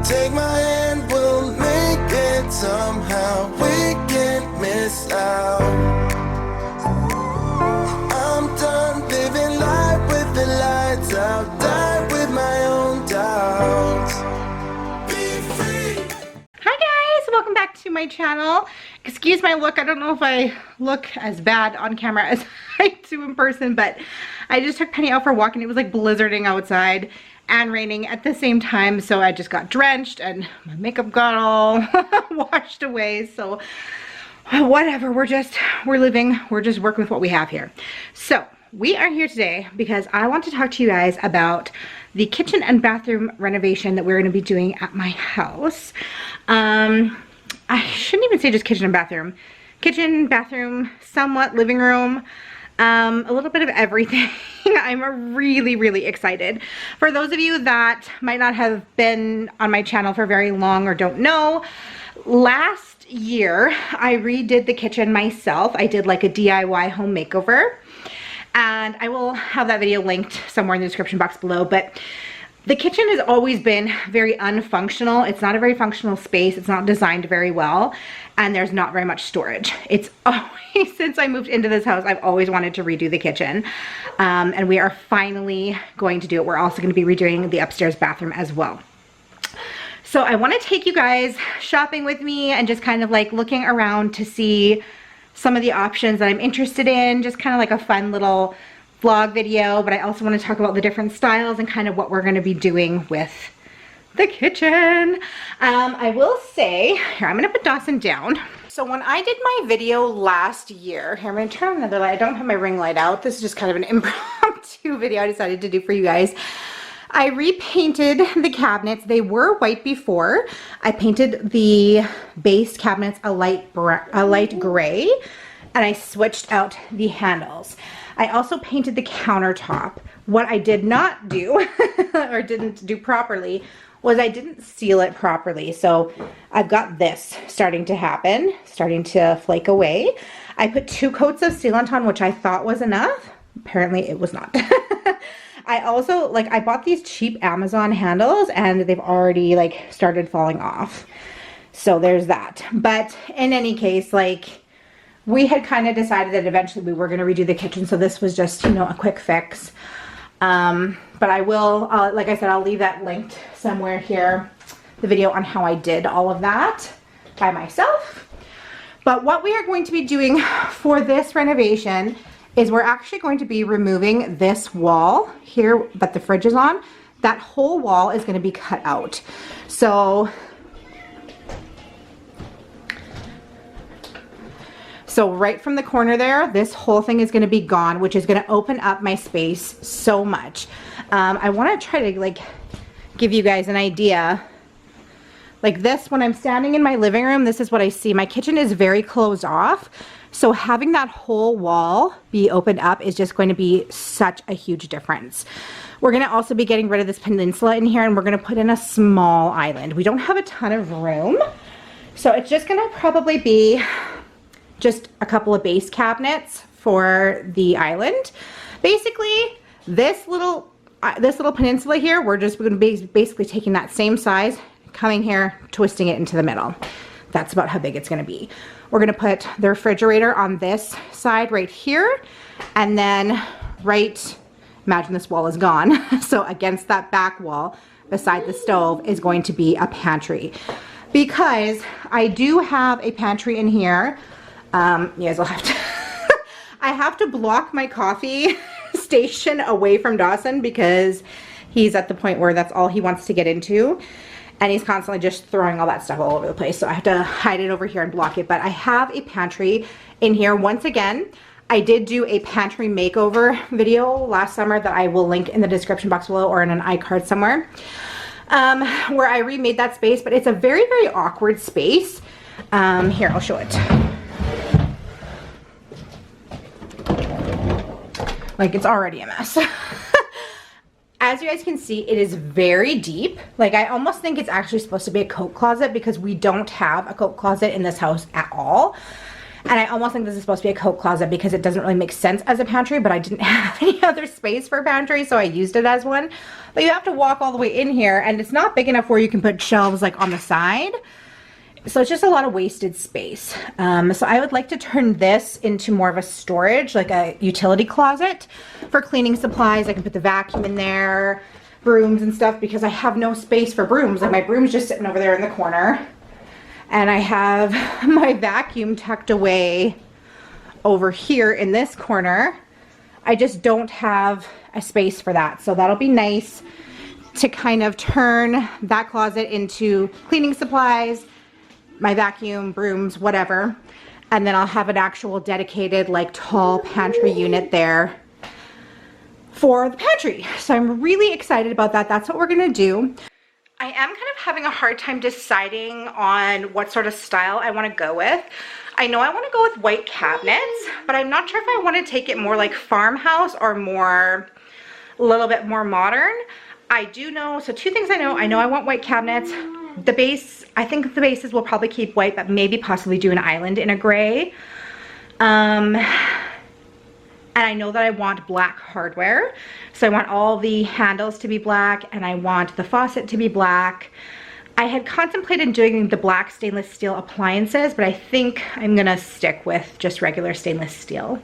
Take my hand, we'll make it somehow. We can't miss out. I'm done living life with the lights out. Die with my own doubts. Be free. Hi guys, welcome back to my channel. Excuse my look. I don't know if I look as bad on camera as I do in person, but I just took Penny out for a walk and it was like blizzarding outside and raining at the same time, so I just got drenched and my makeup got all washed away. So whatever, we're just working with what we have here. So we are here today because I want to talk to you guys about the kitchen and bathroom renovation that we're going to be doing at my house. I shouldn't even say just kitchen and bathroom. Kitchen, bathroom, somewhat living room, a little bit of everything. I'm really excited. For those of you that might not have been on my channel for very long or don't know, last year I redid the kitchen myself. I did like a DIY home makeover, and I will have that video linked somewhere in the description box below. But the kitchen has always been very unfunctional. It's not a very functional space. It's not designed very well, and there's not very much storage. It's always, since I moved into this house, I've always wanted to redo the kitchen, and we are finally going to do it. We're also going to be redoing the upstairs bathroom as well. So I want to take you guys shopping with me and just kind of like looking around to see some of the options that I'm interested in, just kind of like a fun little vlog video. But I also want to talk about the different styles and kind of what we're going to be doing with the kitchen. I will say, here, I'm going to put Dawson down. So when I did my video last year, here, I'm going to turn on another light. I don't have my ring light out. This is just kind of an impromptu video I decided to do for you guys. I repainted the cabinets. They were white before. I painted the base cabinets a light gray, and I switched out the handles. I also painted the countertop. What I did not do, or didn't do properly, was I didn't seal it properly. So I've got this starting to happen, starting to flake away. I put 2 coats of sealant on, which I thought was enough. Apparently it was not. I also, like, I bought these cheap Amazon handles and they've already like started falling off. So there's that. But in any case, like, we had kind of decided that eventually we were going to redo the kitchen. So this was just, you know, a quick fix. But I will, like I said, I'll leave that linked somewhere here, the video on how I did all of that by myself. But what we are going to be doing for this renovation is we're actually going to be removing this wall here that the fridge is on. That whole wall is going to be cut out. So right from the corner there, this whole thing is going to be gone, which is going to open up my space so much. I want to try to like give you guys an idea. Like this, when I'm standing in my living room, this is what I see. My kitchen is very closed off. So having that whole wall be opened up is just going to be such a huge difference. We're going to also be getting rid of this peninsula in here, and we're going to put in a small island. We don't have a ton of room, so it's just going to probably be just a couple of base cabinets for the island. Basically, this little peninsula here, we're just going to be basically taking that same size, coming here, twisting it into the middle. That's about how big it's going to be. We're going to put the refrigerator on this side right here, and then imagine this wall is gone. So against that back wall beside the stove is going to be a pantry, because I do have a pantry in here. You guys will have to I have to block my coffee station away from Dawson because he's at the point where that's all he wants to get into. And he's constantly just throwing all that stuff all over the place. So I have to hide it over here and block it. But I have a pantry in here. Once again, I did do a pantry makeover video last summer that I will link in the description box below or in an iCard somewhere, where I remade that space. But it's a very awkward space. Here, I'll show it. Like, it's already a mess. As you guys can see, it is very deep. Like, I almost think it's actually supposed to be a coat closet because we don't have a coat closet in this house at all. And I almost think this is supposed to be a coat closet because it doesn't really make sense as a pantry, but I didn't have any other space for a pantry, so I used it as one. But you have to walk all the way in here, and it's not big enough where you can put shelves like on the side. So it's just a lot of wasted space. So I would like to turn this into more of a storage, like a utility closet for cleaning supplies. I can put the vacuum in there, brooms and stuff, because I have no space for brooms. Like my broom's just sitting over there in the corner. And I have my vacuum tucked away over here in this corner. I just don't have a space for that. So that'll be nice to kind of turn that closet into cleaning supplies, my vacuum, brooms, whatever. And then I'll have an actual dedicated like tall pantry unit there for the pantry. So I'm really excited about that. That's what we're gonna do. I am kind of having a hard time deciding on what sort of style I want to go with. I know I want to go with white cabinets, but I'm not sure if I want to take it more like farmhouse or more, a little bit more modern. I do know, so two things I know I want white cabinets. The base, I think the bases will probably keep white, but maybe possibly do an island in a gray. And I know that I want black hardware. So I want all the handles to be black, and I want the faucet to be black. I had contemplated doing the black stainless steel appliances, but I think I'm gonna stick with just regular stainless steel.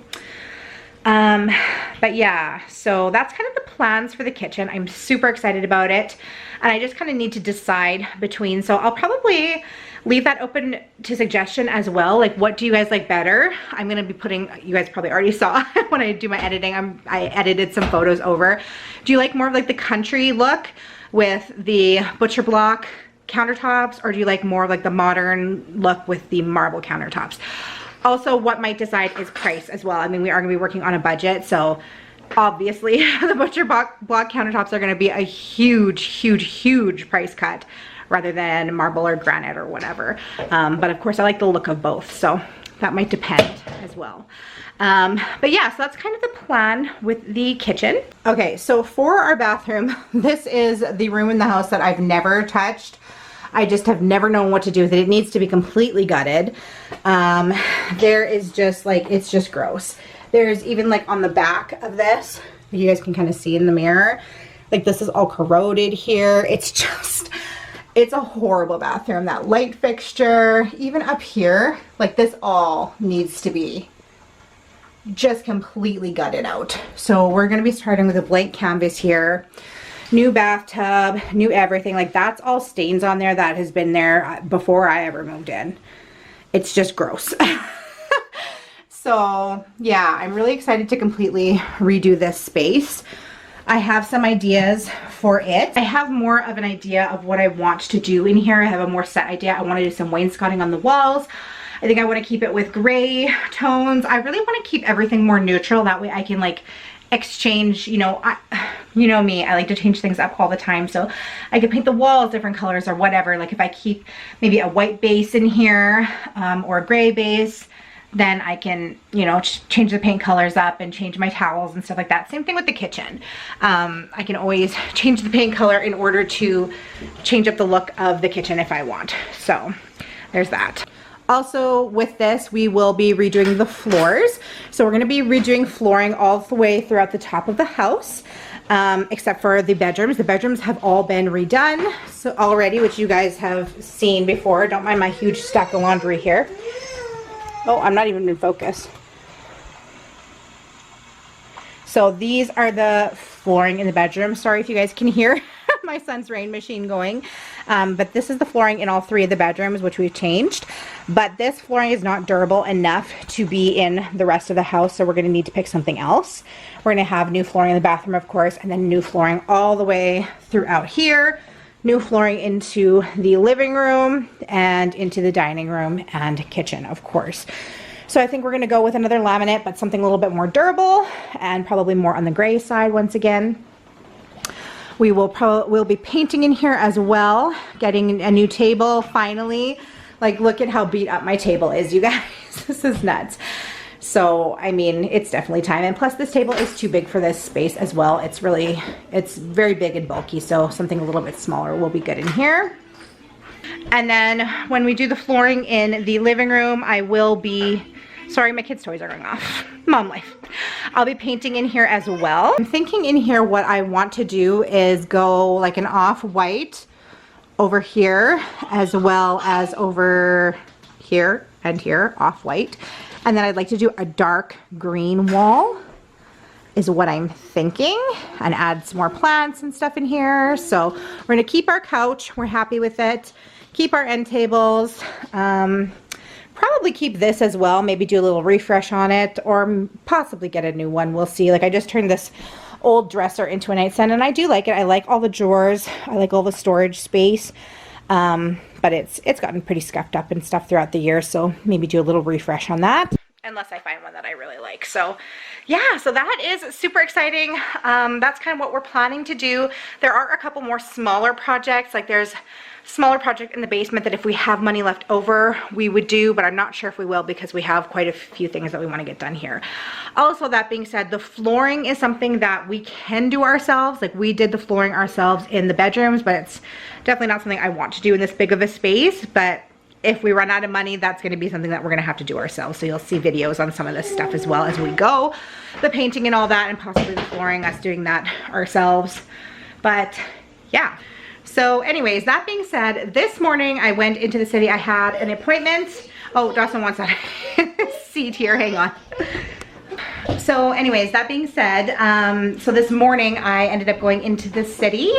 But yeah, so that's kind of the plans for the kitchen. I'm super excited about it. And I just kind of need to decide between, so I'll probably leave that open to suggestion as well. Like, what do you guys like better? I'm gonna be putting, you guys probably already saw when I do my editing, I edited some photos over. Do you like more of like the country look with the butcher block countertops, or do you like more of like the modern look with the marble countertops? Also, what might decide is price as well. I mean, we are gonna be working on a budget, so obviously the butcher block countertops are gonna be a huge, huge, huge price cut rather than marble or granite or whatever. But of course I like the look of both, so that might depend as well. But yeah, so that's kind of the plan with the kitchen. Okay, so for our bathroom, this is the room in the house that I've never touched. I just have never known what to do with it. It needs to be completely gutted. There is just like, it's just gross. There's even like on the back of this, you guys can kind of see in the mirror, like this is all corroded here. It's just, it's a horrible bathroom. That light fixture, even up here, like this all needs to be just completely gutted out. So we're gonna be starting with a blank canvas here. New bathtub, new everything. Like that's all stains on there that has been there before I ever moved in. It's just gross. So yeah, I'm really excited to completely redo this space. I have some ideas for it. I have more of an idea of what I want to do in here. I have a more set idea. I want to do some wainscoting on the walls. I think I want to keep it with gray tones. I really want to keep everything more neutral. That way I can like exchange, you know, you know me, I like to change things up all the time. So I could paint the walls different colors or whatever. Like if I keep maybe a white base in here or a gray base, then I can, you know, change the paint colors up and change my towels and stuff like that. Same thing with the kitchen. I can always change the paint color in order to change up the look of the kitchen if I want. So there's that. Also with this, we will be redoing the floors. So we're gonna be redoing flooring all the way throughout the top of the house, except for the bedrooms. The bedrooms have all been redone so already, which you guys have seen before. Don't mind my huge stack of laundry here. Oh, I'm not even in focus. So these are the flooring in the bedroom. Sorry if you guys can hear my son's rain machine going. But this is the flooring in all three of the bedrooms, which we've changed. But this flooring is not durable enough to be in the rest of the house, so we're going to need to pick something else. We're going to have new flooring in the bathroom, of course, and then new flooring all the way throughout here. New flooring into the living room and into the dining room and kitchen, of course. So I think we're going to go with another laminate, but something a little bit more durable and probably more on the gray side once again. We'll be painting in here as well, getting a new table finally. Like, look at how beat up my table is, you guys. This is nuts. So, I mean, it's definitely time. And plus this table is too big for this space as well. It's very big and bulky, so something a little bit smaller will be good in here. And then when we do the flooring in the living room, I will be Sorry, my kids' toys are going off. Mom life. I'll be painting in here as well. I'm thinking in here what I want to do is go like an off-white over here as well as over here and here, off-white. And then I'd like to do a dark green wall is what I'm thinking, and add some more plants and stuff in here. So we're gonna keep our couch, we're happy with it. Keep our end tables. Probably keep this as well, maybe do a little refresh on it, or possibly get a new one, we'll see. Like I just turned this old dresser into a nightstand and I do like it. I like all the drawers, I like all the storage space. But it's gotten pretty scuffed up and stuff throughout the year, so maybe do a little refresh on that. Unless I find one that I really like. So yeah, so that is super exciting. That's kind of what we're planning to do. There are a couple more smaller projects, like there's a smaller project in the basement that if we have money left over, we would do, but I'm not sure if we will because we have quite a few things that we want to get done here. Also, that being said, the flooring is something that we can do ourselves. Like we did the flooring ourselves in the bedrooms, but it's definitely not something I want to do in this big of a space. But if we run out of money, that's going to be something that we're going to have to do ourselves. So you'll see videos on some of this stuff as well as we go. The painting and all that, and possibly the flooring, us doing that ourselves. But yeah. So anyways, that being said, this morning I went into the city. I had an appointment. Oh, Dawson wants that seat here. Hang on. So anyways, that being said, so this morning I ended up going into the city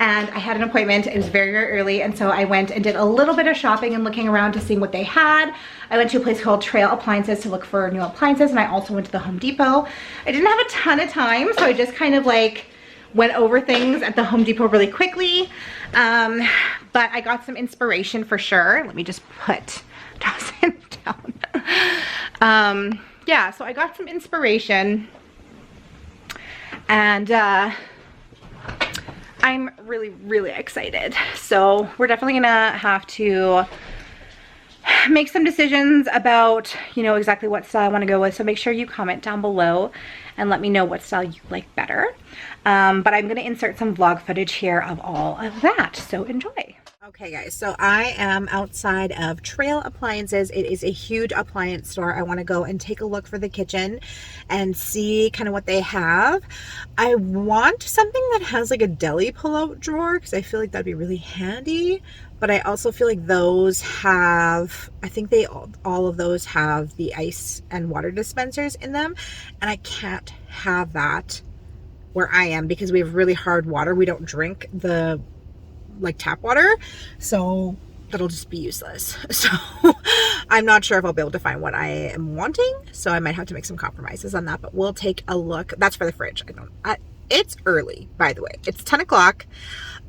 and I had an appointment. It was very, very early, and so I went and did a little bit of shopping and looking around to see what they had. I went to a place called Trail Appliances to look for new appliances, and I also went to the Home Depot. I didn't have a ton of time, so I just kind of like went over things at the Home Depot really quickly. But I got some inspiration for sure. Let me just put Dawson down. Yeah, so I got some inspiration, and I'm really, really excited. So we're definitely gonna have to make some decisions about, you know, exactly what style I want to go with. So make sure you comment down below and let me know what style you like better. But I'm gonna insert some vlog footage here of all of that, so enjoy. Okay guys, so I am outside of Trail Appliances. It is a huge appliance store. I want to go and take a look for the kitchen and see kind of what they have. I want something that has like a deli pull-out drawer because I feel like that'd be really handy. But I also feel like those have, I think they all of those have the ice and water dispensers in them, and I can't have that where I am because we have really hard water. We don't drink the like tap water, so that'll just be useless. So I'm not sure if I'll be able to find what I am wanting, so I might have to make some compromises on that, but we'll take a look. That's for the fridge. It's early, by the way. It's 10 o'clock.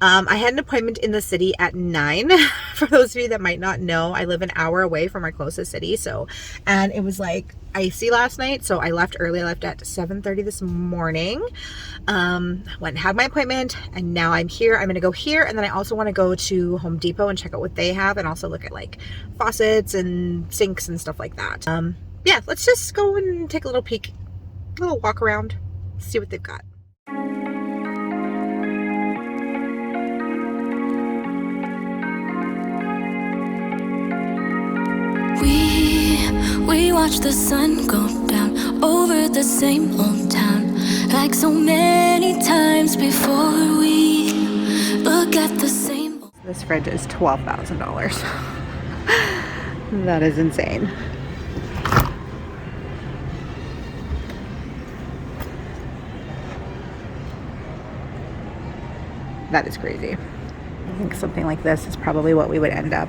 I had an appointment in the city at 9. For those of you that might not know, I live an hour away from our closest city. And it was like icy last night, so I left early. I left at 7:30 this morning. Went and had my appointment, and now I'm here. I'm gonna go here, and then I also want to go to Home Depot and check out what they have, and also look at like faucets and sinks and stuff like that. Yeah, let's just go and take a little peek, a little walk around, see what they've got. We watch the sun go down over the same old town, like so many times before. We look at the same. This fridge is $12,000. That is insane. That is crazy. I think something like this is probably what we would end up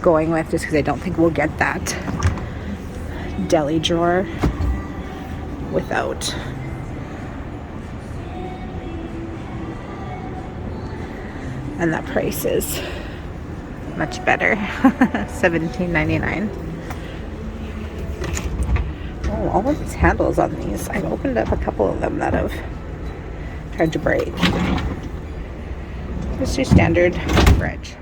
going with, just because I don't think we'll get that deli drawer without. And that price is much better. $17.99. Oh, all of these handles on these. I've opened up a couple of them that have tried to break. Just your standard fridge,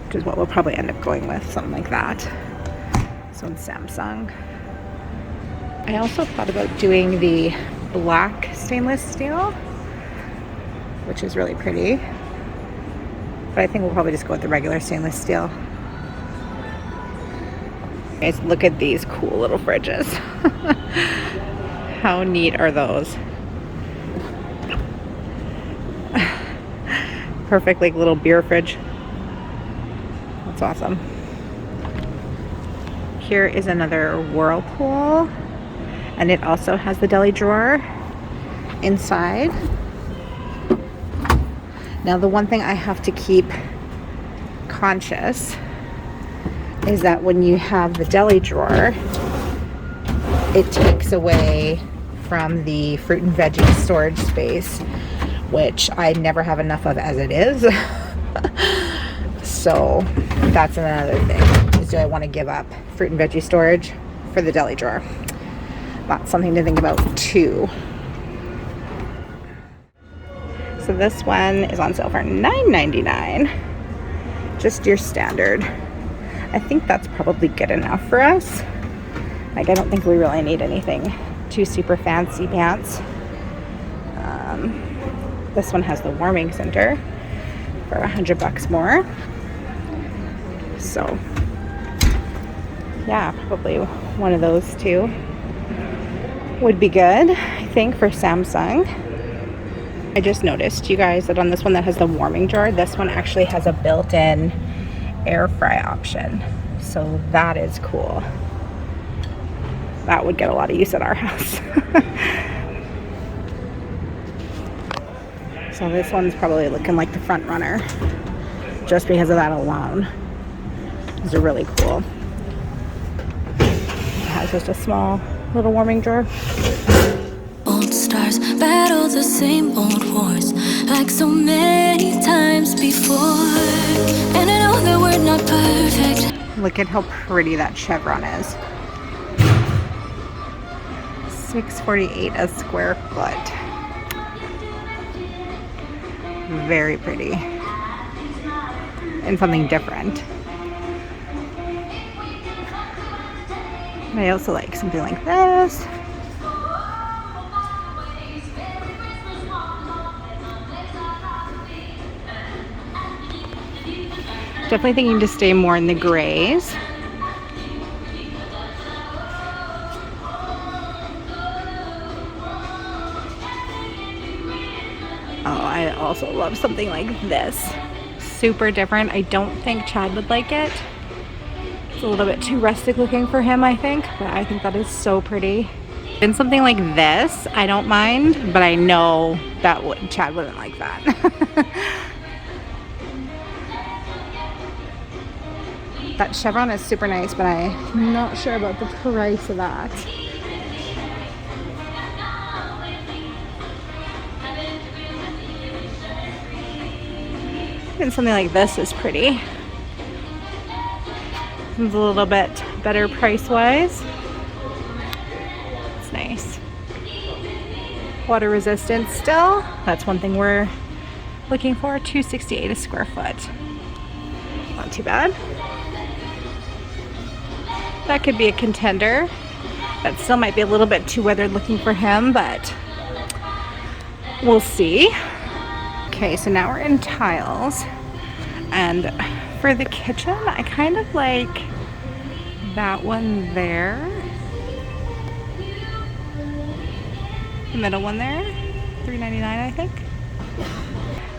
which is what we'll probably end up going with, something like that. This one's Samsung. I also thought about doing the black stainless steel, which is really pretty, but I think we'll probably just go with the regular stainless steel. Guys, look at these cool little fridges. How neat are those? Perfect, like little beer fridge. That's awesome. Here is another Whirlpool, and it also has the deli drawer inside. Now, the one thing I have to keep conscious is that when you have the deli drawer, it takes away from the fruit and veggie storage space, which I never have enough of as it is. So that's another thing, is do I want to give up fruit and veggie storage for the deli drawer? That's something to think about too. So this one is on sale for $9.99. Just your standard. I think that's probably good enough for us. Like, I don't think we really need anything too super fancy pants. This one has the warming center for $100 more. So yeah, probably one of those two would be good, I think, for Samsung. I just noticed, you guys, that on this one that has the warming drawer, this one actually has a built-in air fry option. So that is cool. That would get a lot of use at our house. So this one's probably looking like the front runner, just because of that alone. These are really cool. It has just a small little warming drawer. Old stars battle the same old wars like so many times before. And I know that we're not perfect. Look at how pretty that chevron is. $6.48 a square foot. Very pretty. And something different. And I also like something like this. Definitely thinking to stay more in the grays. Oh, I also love something like this. Super different. I don't think Chad would like it. It's a little bit too rustic looking for him, I think. But I think that is so pretty. And something like this, I don't mind. But I know that Chad wouldn't like that. That chevron is super nice, but I'm not sure about the price of that. And something like this is pretty. It's a little bit better price-wise. It's nice. Water resistant still. That's one thing we're looking for. $2.68 a square foot. Not too bad. That could be a contender. That still might be a little bit too weathered looking for him, but we'll see. Okay, so now we're in tiles. And for the kitchen, I kind of like that one there. The middle one there. $3.99, I think.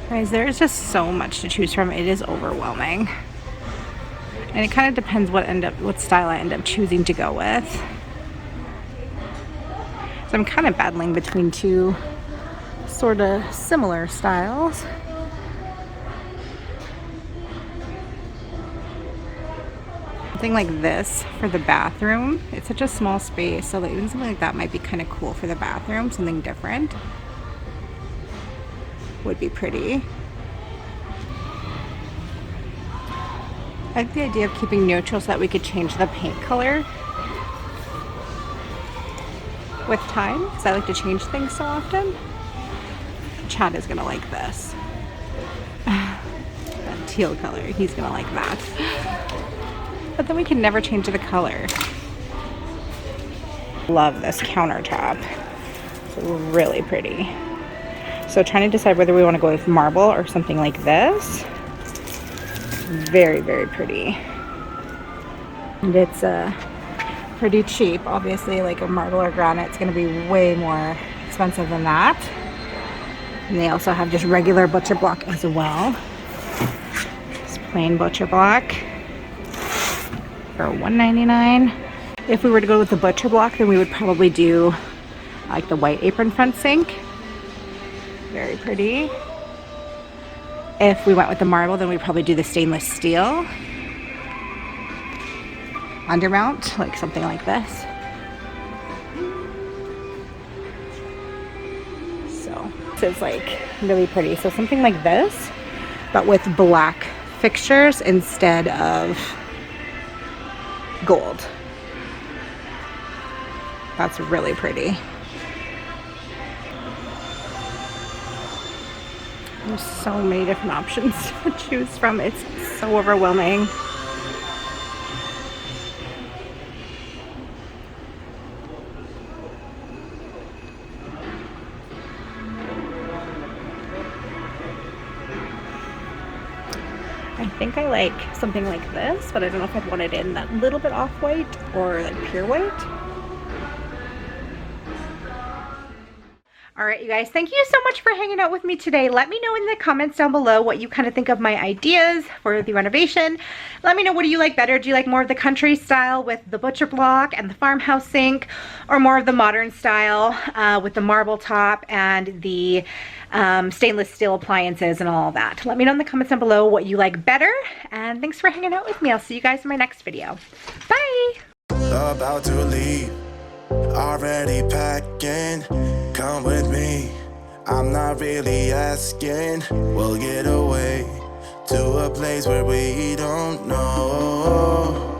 Guys, there's just so much to choose from. It is overwhelming. And it kind of depends what style I end up choosing to go with. So I'm kind of battling between two sort of similar styles. Something like this for the bathroom. It's such a small space, so even something like that might be kind of cool for the bathroom. Something different would be pretty. I like the idea of keeping neutral so that we could change the paint color with time, because I like to change things so often. Chad is gonna like this. That teal color, he's gonna like that. But then we can never change the color. Love this countertop. It's really pretty. So trying to decide whether we want to go with marble or something like this. Very, very pretty. And it's pretty cheap. Obviously, like a marble or granite, it's going to be way more expensive than that. And they also have just regular butcher block as well. Just plain butcher block for $1.99. If we were to go with the butcher block, then we would probably do like the white apron front sink. Very pretty. If we went with the marble, then we'd probably do the stainless steel undermount, like something like this. So this is like really pretty. So something like this, but with black fixtures instead of gold. That's really pretty. There's so many different options to choose from. It's so overwhelming. I think I like something like this, but I don't know if I'd want it in that little bit off-white or like pure white. All right, you guys, thank you so much for hanging out with me today. Let me know in the comments down below what you kind of think of my ideas for the renovation. Let me know, what do you like better? Do you like more of the country style with the butcher block and the farmhouse sink, or more of the modern style with the marble top and the stainless steel appliances and all that? Let me know in the comments down below what you like better, and thanks for hanging out with me. I'll see you guys in my next video. Bye! About to leave, already packing. Come with me, I'm not really asking. We'll get away to a place where we don't know.